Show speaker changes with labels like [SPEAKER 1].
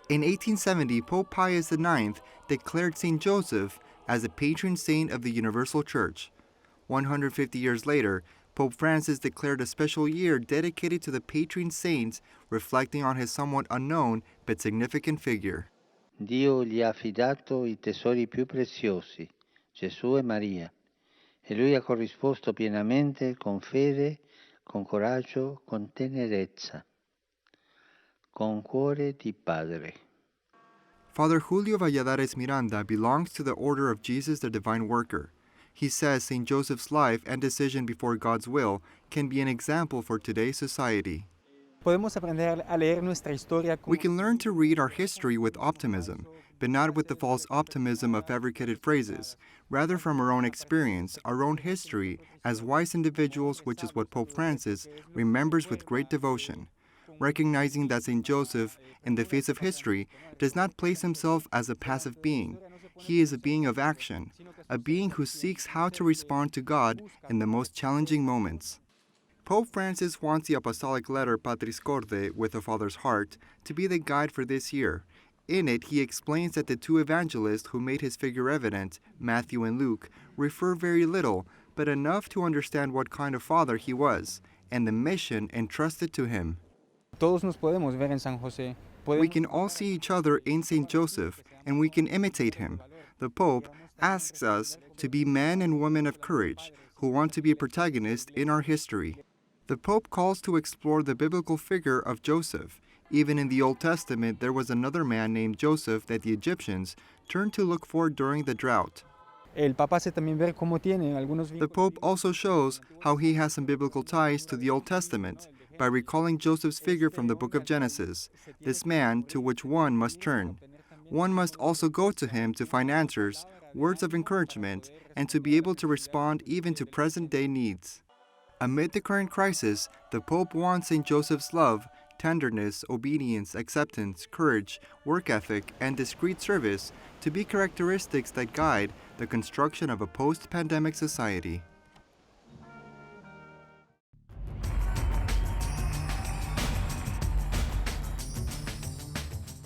[SPEAKER 1] In 1870, Pope Pius IX declared St. Joseph as the patron saint of the Universal Church. 150 years later, Pope Francis declared a special year dedicated to the patron saints, reflecting on his somewhat unknown but significant figure.
[SPEAKER 2] Dio gli ha affidato i tesori più preziosi, Gesù e Maria, e lui ha corrisposto pienamente con fede, con coraggio, con tenerezza, con cuore di padre.
[SPEAKER 1] Father Julio Valladares Miranda belongs to the Order of Jesus the Divine Worker. He says St. Joseph's life and decision before God's will can be an example for today's society.
[SPEAKER 3] Podemos aprender a leer nuestra historia
[SPEAKER 1] We
[SPEAKER 3] con
[SPEAKER 1] can learn to read our history with optimism, but not with the false optimism of fabricated phrases, rather from our own experience, our own history, as wise individuals, which is what Pope Francis remembers with great devotion, recognizing that St. Joseph, in the face of history, does not place himself as a passive being. He is a being of action, a being who seeks how to respond to God in the most challenging moments. Pope Francis wants the apostolic letter Patris Corde, with a father's heart, to be the guide for this year. In it, he explains that the two evangelists who made his figure evident, Matthew and Luke, refer very little, but enough to understand what kind of father he was, and the mission entrusted to him.
[SPEAKER 3] todos nos podemos ver en San José.
[SPEAKER 1] We can all see each other in St. Joseph, and we can imitate him. The Pope asks us to be men and women of courage, who want to be protagonists in our history. The Pope calls to explore the biblical figure of Joseph. Even in the Old Testament, there was another man named Joseph that the Egyptians turned to look for during the drought.
[SPEAKER 3] El Papa hace también ver cómo tiene algunos
[SPEAKER 1] The Pope also shows how he has some biblical ties to the Old Testament by recalling Joseph's figure from the book of Genesis, this man to which one must turn. One must also go to him to find answers, words of encouragement, and to be able to respond even to present-day needs. Amid the current crisis, the Pope wants St. Joseph's love, tenderness, obedience, acceptance, courage, work ethic, and discreet service to be characteristics that guide the construction of a post-pandemic society.